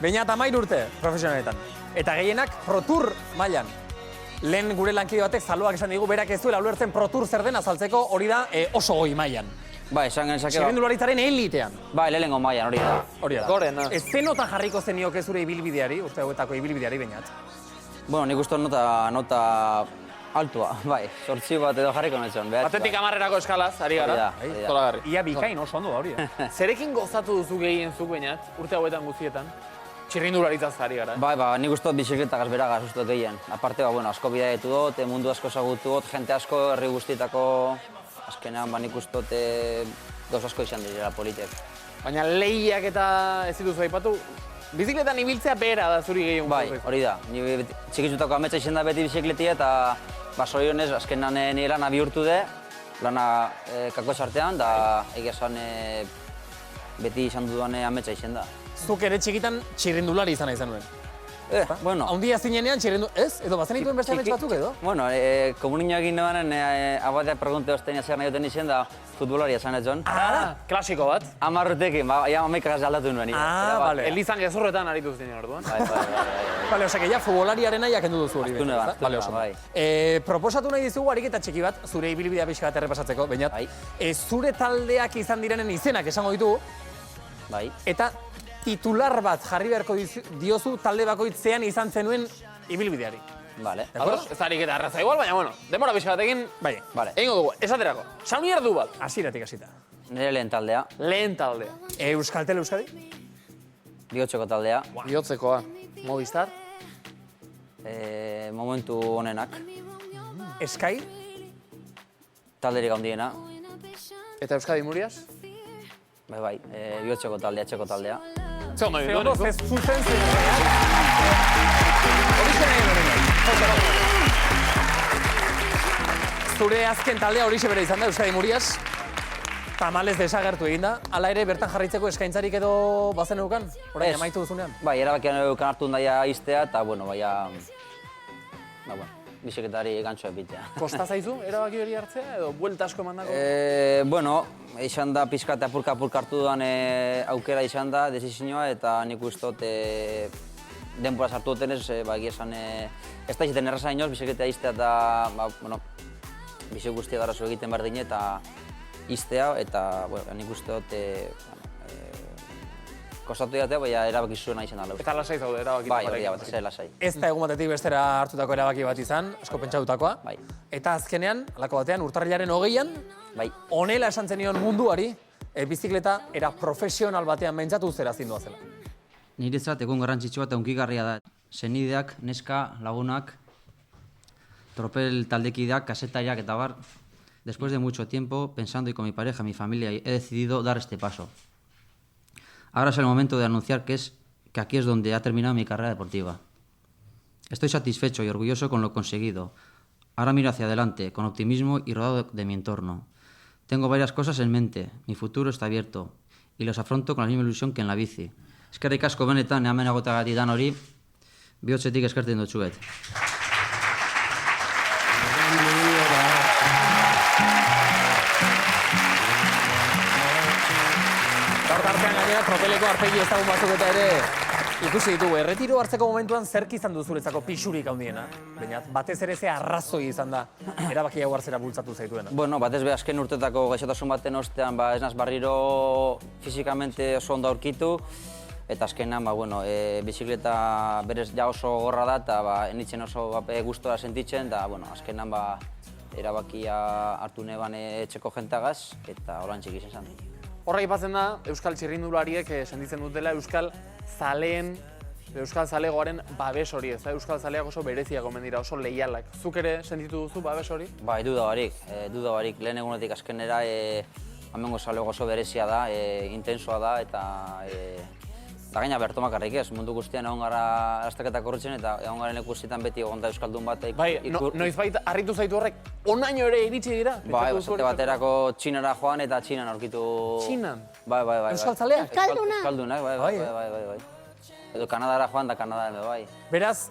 Beñat 13 urte profesionaletan. Eta gehienak Pro Tour mailan. Lehen gure lankide batek zaloak esan digu, berak ez duela ulertzen Pro Tour zer den azaltzeko, hori da oso goi mailan. Ba, esan genezake... Txirrindularitzaren elitean. Ba, lehenengo mailan, hori da. Hori da. Gorena. Ez zenota jarriko zenioke zure ibilbideari, urte hauetako ibilbideari, Beñat? Bueno, nik uste nota altua, bai, 8 bat edo jarriko netzen. Batetik 10erako eskalaz, ari gara. Zolagarri. Ia bikain oso ondo da hori. Zerekin gozatu duzu gehien zuk, Beñat, urte hauetan guztietan? Txirrindularitzaz ari gara. Bai, nik uste dut bizikletagaz beragaz uste dut gehien. Aparte, asko bidaietu dut, mundu asko ezagutu dut, jente asko, herri guztietako, azkenean, nik uste dut gauz asko izan dira politek. Baina lehiak eta ez dituzu aipatu, bizikletan ibiltzea bera da zuri gehien. Bai, hori da. Ni txikizutako ametsa izan da beti bizikletia eta zorionez azkenan nire lana bihurtu de, lana kako esartean, da egia esan beti izan dudan ametsa izan da. Zuk ere txikitan txirrindulari izan nahi zenuen. Bueno. Haundia zinenean txirrindu... Ez? Edo bazen dituen beste amets batzuk edo? Bueno, komunina egin nebanen abatea pregunte ostenia zer nahi duten izan da futbolaria zan etzon. Klasiko bat. 10 urtekin, ja amaikagaz aldatu nuen. Bale. Elizan gezurretan aritu zinen orduan. Bale, osek, ja futbolariaren nahiak endu duzu hori. Bale, bai. Proposatu nahi dizugu ariketa txiki bat, zure ibilbidea pixka bat errepasatzeko, Beñat. Zure taldeak izan direnen izenak esango ditugu. Bai. Eta titular bat jarri beharko diozu talde bakoitzean izan zenuen ibilbideari. Vale. Ez ariketa arraza igual, baina bueno, demora pixka batekin, egingo dugu, esaterako. Saunier du bat. Hasieratik hasita. Nire lehen taldea. Lehen taldea. Euskaltel Euskadi? Bihotzeko taldea. Bihotzekoa. Movistar? Momentu honenak. Eskai? Talderik handiena. Eta Euskadi Murias? Bai, bihotzeko taldea, etxeko taldea. Zer ondo Zeondo, zuzen zenean. Horixe nahi horrein. Zure azken taldea horixe bere izan da, Euskadi Murias. Tamalez desagertu egin da. Hala ere, bertan jarraitzeko eskaintzarik edo bazen eukan? Horain amaitu duzunean? Bai, erabakian eukan hartu daia iztea, eta, bueno, bisikletari gantxoa epitea. Kosta zaizu, erabaki hori hartzea, edo buelta asko emandako? Bueno, izan da pixka eta apurka hartu dudan aukera izan da, desizioa, eta nik ustot denbora sartu dutenez, egia esan, ez da izaten erraza inoz, bizikletea iztea eta, bizik guztia dara zu egiten behar dine, eta iztea, eta nik ustot, kostatu jatea, baina erabaki zuena izan da. Eta lasai zaude erabaki. Bai, hori bat, ez lasai. Ez da egun batetik bestera hartutako erabaki bat izan, asko pentsatutakoa. Bai. Eta azkenean, halako batean, urtarrilaren 20an, honela esan zenion munduari, bizikleta era profesional batean behintzatu zera zindua zela. Niretzat egun garrantzitsua eta hunkigarria da. Senideak, neska, lagunak, tropel taldekideak, kasetariak eta bar. Después de mucho tiempo, pensando y con mi pareja, mi familia, he decidido dar este paso. Ahora es el momento de anunciar que aquí es donde ha terminado mi carrera deportiva. Estoy satisfecho y orgulloso con lo conseguido. Ahora miro hacia adelante, con optimismo y rodado de mi entorno. Tengo varias cosas en mente, mi futuro está abierto, y los afronto con la misma ilusión que en la bici. Eskerrik asko benetan, hemen agotagatik dan hori, bihotzetik eskertzen dutzuet. Tropeleko arpegi ezagun batzuk eta ere ikusi ditugu. Erretiro hartzeko momentuan zerk izan du zuretzako pisurik handiena? Beñat, batez ere ze arrazoi izan da erabaki hau hartzera bultzatu zaituena? Bueno, batez be azken urtetako gaixotasun baten ostean, ez naz barriro fizikamente oso ondo aurkitu, eta azkenan, bizikleta berez ja oso gorra da, eta enitzen oso gustora sentitzen, eta azkenan erabakia hartu neban etxeko jentagaz, eta horan txik izan zen. Horra ipatzen da, Euskal Txirrindulariek sentitzen dutela Euskal Zaleen, Euskal Zalegoaren babes hori, ez da? Euskal Zaleak oso bereziak omen dira, oso leialak. Zuk ere sentitu duzu babes hori? Bai, duda barik. Lehen egunetik azkenera, amengo Zalego oso berezia da, intensoa da, eta gaina bertomakarrik ez, mundu guztian egon gara azterketak korritzen, eta egon garen ekusitan beti egon da Euskaldun bat. Bai, noizbait harritu zaitu horrek, onaino ere iritsi dira? Bai, baterako Txinara joan eta Txinan aurkitu... Txinan? Bai. Euskal Zaleak? Euskaldunak, bai. Edo Kanadara joan da Kanada, bai. Beraz,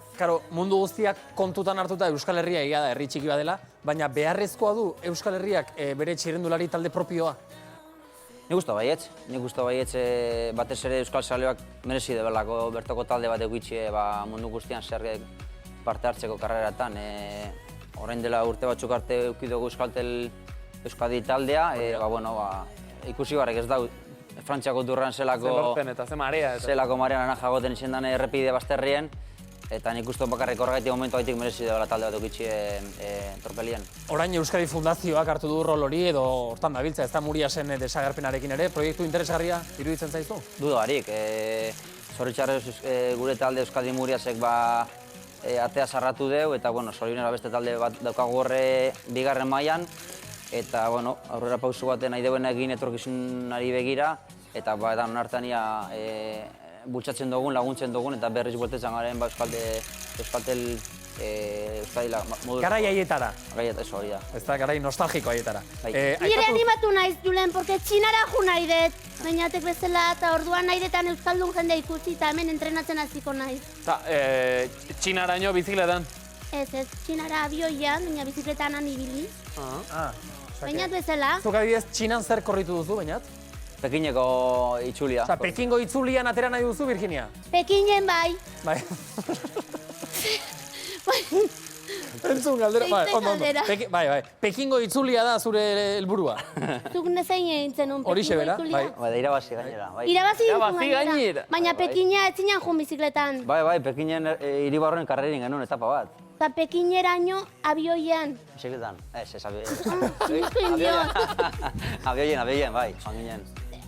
mundu guztiak kontutan hartuta Euskal Herria egia da, herri txiki badela, baina beharrezkoa du Euskal Herriak bere txirrindulari talde propioa? Nik uste baietz, batez ere Euskal Zaleak merezi debelako bertoko talde bat egitxe mundu guztian zer parte hartzeko karreratan. Orain dela urte batzuk arte eukidugu Euskadi taldea, ikusi barrek ez da Frantziako durran zelako marean jagoten izan den errepide bazterrien, eta nik uste bakarrik horregatik momentu gaitik merezi dela talde bat egitxien tropelien. Orain Euskadi Fundazioak hartu du rol hori edo hortan dabiltza, ez da Muriasen desagerpenarekin ere, proiektu interesgarria iruditzen zaizu? Duda barik, zoritxarrez gure talde Euskadi Muriasek atea sarratu deu, eta zorionera beste talde bat daukagu horre bigarren mailan, eta aurrera pausu baten nahi deuen egin etorkizunari begira, eta onartania bultzatzen dugun, laguntzen dugun, eta berriz bueltetzen garen Euskadila modu... Garai haietara. Gaieta, eso hori da. Ez da, garai nostalgiko haietara. Nire animatu naiz, Julen, porque Txinara jo nahi dut, bainatek bezala, eta orduan nahi detan Euskaldun jende ikusi, eta hemen entrenatzen hasiko naiz. Eta, Txinaraino bizikletan? Ez, Txinara abioian, baina bizikletan ibili. Bainat bezala. Zuk adibidez, Txinan zer korritu duzu, bainat? Pekineko itzulia. Osa, Pekingo itzulian atera nahi duzu, Virginia? Pekinen bai. Bai. Entzun galdera, ondo. Bai. Pekingo itzulia da zure helburua. Zuk nezein egintzen un Horixe Pekingo bera, itzulia. Bai, da irabazi gainera, bai. Irabazi Irabazi gainera. Baina Pekina ez zinen jun bizikletan. Bai, Pekinen hiribarroen karrerin genuen etapa bat. Eta Pekineraino abioian. Bizikletan, ez Abioien, bai, joan ginen.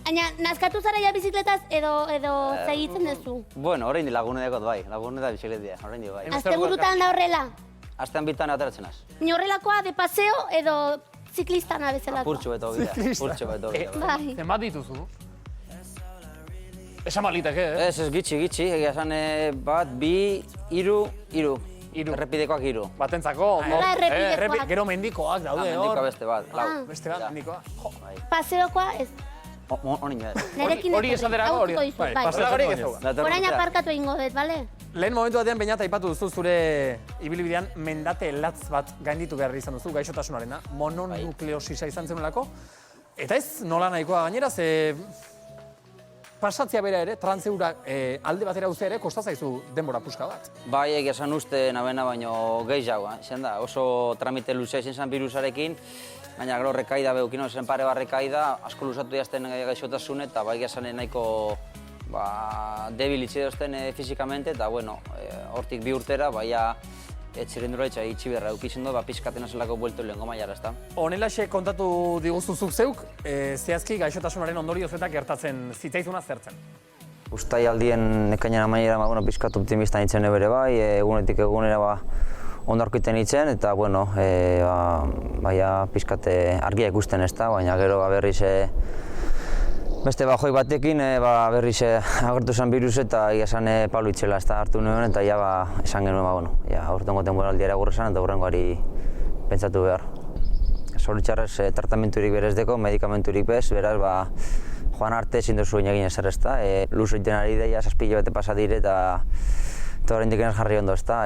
Baina, nazkatu zara ja bizikletaz edo segitzen duzu? Bueno, horrein di lagune dekot bai, lagune da bizikletia, horrein di bai. Asteburutan da horrela? Astean bitan ateratzen az. Ni horrelakoa de paseo edo ziklistana bezalakoa? Purtsu beto bidea, Bai. Zenbat dituzu? Esan baliteke, Ez gitxi, egia esan bat, bi, iru. Errepidekoak iru. Batentzako, ondo. Hala errepidekoak. Gero mendikoak daude hor. Mendikoa beste bat, lau. Beste bat, mendikoa. Paseokoa ez. Honin ez. Nerekin Hori esaterako hori. Bai, Pasela hori ez dugu. Orain aparkatu egingo dut, bale? Lehen momentu batean Beñat aipatu duzu zure ibilbidean mendate latz bat gainditu behar izan duzu, gaixotasunarena, mononukleosisa izan zenulako. Eta ez nola nahikoa gainera, ze pasatzea bera ere, transeura alde batera uzea ere, kosta zaizu denbora puska bat. Bai, egia esan uste nabena baino gehiago, izan da, oso tramite luzea izan zen virusarekin, baina gero rekaida behukin zen pare bat rekaida, asko luzatu jazten gaixotasun eta bai egia esan nahiko debil itxe dozten fizikamente, eta hortik bi urtera, baina txirrindura itxi berra eukitzen du, pizkaten azelako bueltu lehenko mailara, ezta. Honelaxe kontatu diguzuzuk zeuk, zehazki gaixotasunaren ondorioz eta gertatzen zitzaizuna zertzen. Uztailaldien ekainan amaiera pizkat optimista nintzen bere bai, egunetik egunera ondarkoiten nintzen, eta pizkat argia ikusten ezta, baina gero berriz beste bajoi batekin berriz agertu zen virus eta esan palu itxela hartu nuen eta esan genuen aurtengo denboraldiara gurresan eta hurrengoari pentsatu behar. Zoritxarrez tratamenturik berez deko, medikamenturik bez, beraz joan arte ezin duzu egin ezer ezta. Luzo egiten ari deia, 7 hilabete pasa dire eta oraindik ez jarri ondo ezta.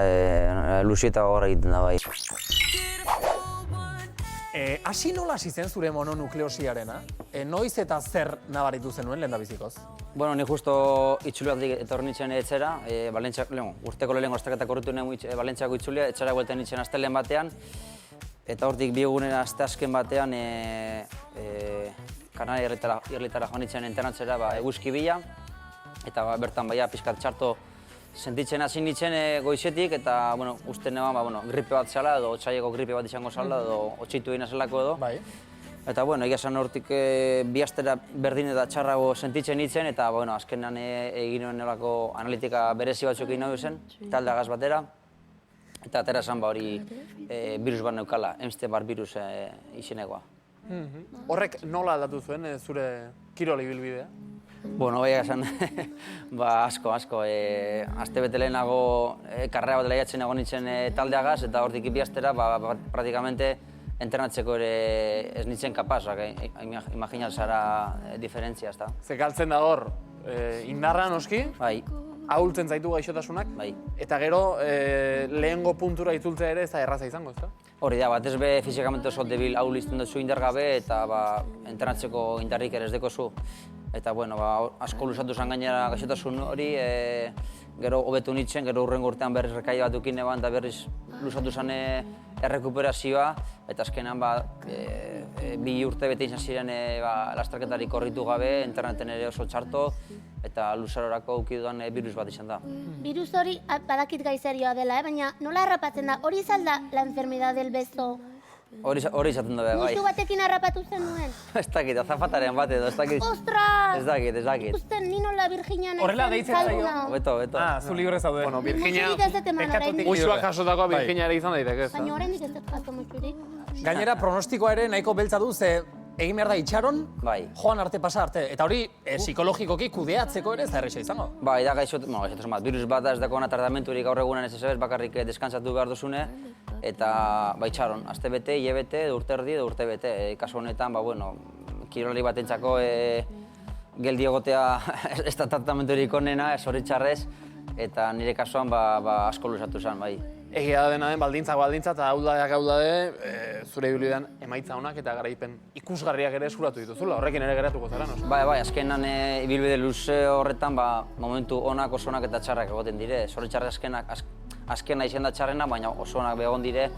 Luzo eta gogorra egiten da bai. Hasi nola hasi zen zure mononukleosiarena? Noiz eta zer nabaritu zenuen lehendabizikoz? Bueno, ni justo itzuliatik etorri nintzen etxera, urteko lehenengo azterketak horretu nuen Valentziako itzulia, etxera guelten nintzen astelen batean, eta hortik bi egunen asteazken batean Kanaria irletara joan nintzen entrenatzera eguzki bila, eta bertan pizkat txarto sentitzen hasi nintzen goizetik, eta uste neban gripe bat zela, edo otsaileko gripe bat izango zela, edo otxitu egin zelako edo. Bai. Eta egia esan hortik bi astera berdin eta txarrago sentitzen nintzen, eta azkenean egin nuen nolako analitika berezi batzuk egin nahi zen, taldagaz batera. Eta atera esan hori virus bat neukala, Epstein-Barr virus izenekoa. Horrek nola aldatu zuen zure kirol ibilbidea? Bueno, bai esan, asko. Aste bete lehenago karrera bat lehiatzen egon nintzen taldeagaz, eta hortik bi astera praktikamente entrenatzeko ere ez nintzen kapaz, imaginat zara diferentzia, ezta. Ze galtzen da hor, indarra noski? Bai. ahultzen zaitu gaixotasunak, Bai. eta gero lehengo puntura itzultzea ere ez da erraza izango, ezta? Hori da, batez be fizikamente oso debil ahul izten duzu indargabe eta entrenatzeko indarrik ere ez dekozu. Eta, bueno, asko lusatu zen gainera gaixotasun hori, gero hobetu nintzen, gero hurrengo urtean berriz rekai bat dukin eban, eta berriz lusatu zen errekuperazioa, eta azkenan 2 urte bete izan ziren lasterketarik korritu gabe, interneten ere oso txarto, eta luzarorako ukidudan virus bat izan da. Virus hori badakit gaizerioa dela, baina nola harrapatzen da? Hori izan da la enfermedad del beso? Hori izaten da, bai. Musu batekin harrapatu zenuen? Ez dakit, azafataren bat edo, ez dakit. Ostras! Ez dakit. Usten ni nola Virginia nahi Horrela deitzen zaio. Beto. Zu libre zaude. Bueno, Virginia, Musurik ez dut eman oraindik. musuak jasotakoa Bai. Virginia ere izan daiteke, ez da? Baina oraindik ez dut jaso musurik. Gainera, pronostikoa ere nahiko beltza du, ze egin behar da itxaron, Bai. joan arte pasa arte. Eta hori, psikologikoki kudeatzeko ere ez da erresa izango. Bai, da gaixotasun bat, virus bat ez dagoena tratamenturik gaur egunan ez ez bakarrik deskantzatu behar duzune, eta itxaron, aste bete, hile bete, urte erdi, urte bete. Kasu honetan, kirolari batentzako geldi egotea ez da tratamenturik onena, zoritxarrez, eta nire kasuan asko lusatu zen, bai. Egia dena den baldintza, eta hauldade, zure ibilbidean emaitza onak eta garaipen ikusgarriak ere eskuratu dituzula, horrekin ere geratuko zara, no? Bai, azkenan ibilbide luze horretan momentu onak, oso onak eta txarrak egoten dire. Zoritxarrez azkena izan da txarrena, baina oso onak begon dire,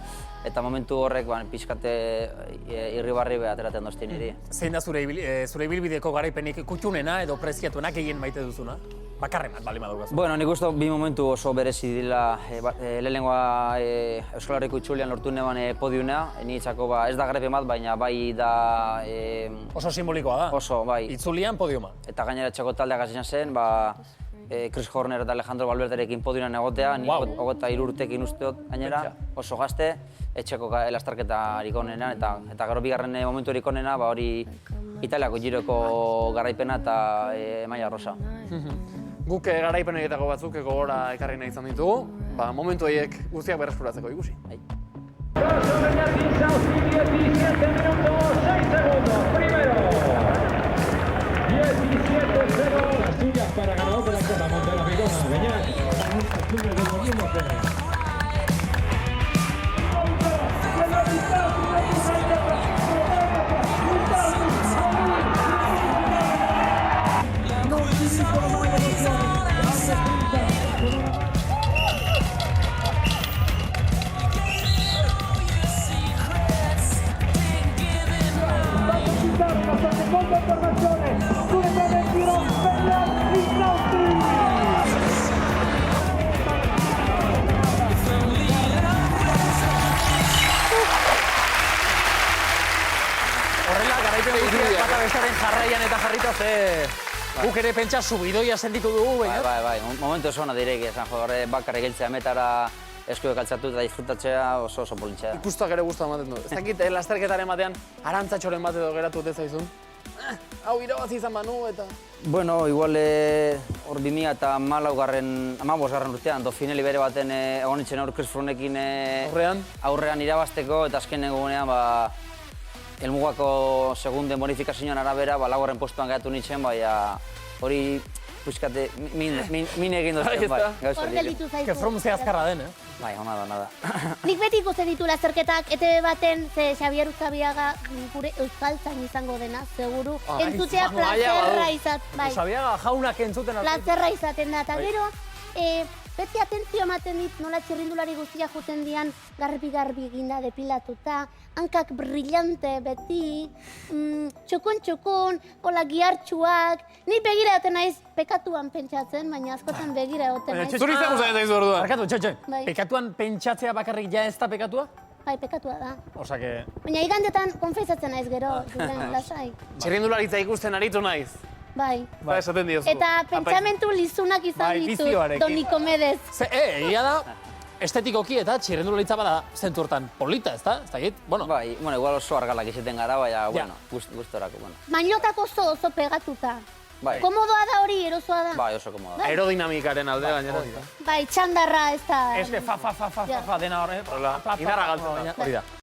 eta momentu horrek pixkate irribarri ateratzen dozti niri. Zein da zure ibilbideko garaipenik kutxunena edo preziatuena gehien maite duzuna? Bakarren bat, bali madugaz. Bueno, nik uste bi momentu oso berezi dila lehenengoa Euskal Herriko itxulian lortu neban podiuna. Niretzako ez da garaipen bat, baina bai da... Oso simbolikoa da. Oso, bai. Itzulian podiuma. Eta gainera txako taldeak hasi zen, Chris Horner eta Alejandro Valverderekin podiunan egotea, ni 23 urtekin usteot gainera, oso gazte, etxeko lasterketarik onena, eta gero bigarren momenturik onena, hori Italiako giroko garaipena eta Maia Rosa. Guk garaipen horietako batzuk gogora ekarri nahi izan ditugu, momentu horiek guztiak berreskuratzeko ikusi. Paso Beñatín Sauci, 17 minutos 6 segundos. Primero. 17-0. Las suyas para ganador de la Copa Monte la Picona. Beñat. Horrela, garaipen guztiak bata bestaren jarraian eta jarrita ze... Guk ere pentsa subidoia sentitu dugu, baina. Bai, momentu oso ona direk, esan horre bakarrik geltzea metara eskuek altzatu eta disfrutatzea oso polintxea. Ikustak ere guztua ematen du. Ez dakit, lasterketaren batean, arantzatxoren bat edo geratu dut zaizun. Hau irabazi izan banu eta... Bueno, igual hor 2014 urtean, Dauphinelli bere baten egon nintzen hor Chris Froonekin aurrean irabazteko, eta azken egunean helmugako segunden bonifikazioan arabera, laugarren postuan gehatu nintzen, hori puskate min egin duzten, bai. Hor gelditu zaizu. Que Froome ze azkarra den, Bai, hona da. Nik beti ikusten ditu lasterketak ETV baten, ze Xabier Uzabiaga gure euskaltzan izango dena, seguru. Entzutea plazerra bai. Uzabiaga jaunak entzuten Plazerra izaten da, eta gero, beti atentzio ematen dit nola txirrindulari guztiak juten dian garbi eginda depilatuta, hankak brillante beti, txukun, hola gihartxuak. Ni begira egoten naiz pekatuan pentsatzen, baina askotan begira egoten naiz. Zuri zer guzatzen daizu orduan? Barkatu, txoi. Bai. Pekatuan pentsatzea bakarrik ja ez da pekatua? Bai, pekatua da. Osake... Baina igandetan konfesatzen naiz gero, Julen, lasai. Txirrindularitza ikusten aritu naiz. Bai. Ba, esaten diozu. Eta pentsamentu lizunak izan ditut, bizioarekin. Donikomedes. Egia da, estetikoki eta txirrindularitza bada zentu hortan polita, ez da? Ez dakit, bueno. Bai, igual oso argalak izaten gara, baina, gustorako, bueno. Mainlotak oso pegatuta. Bai. Komodoa da hori, erosoa da. Bai, oso komoda. Aerodinamikaren alde gainera. Bai, txandarra ez da. Ez que fa dena horre. Indarra galtzen da. Hori da.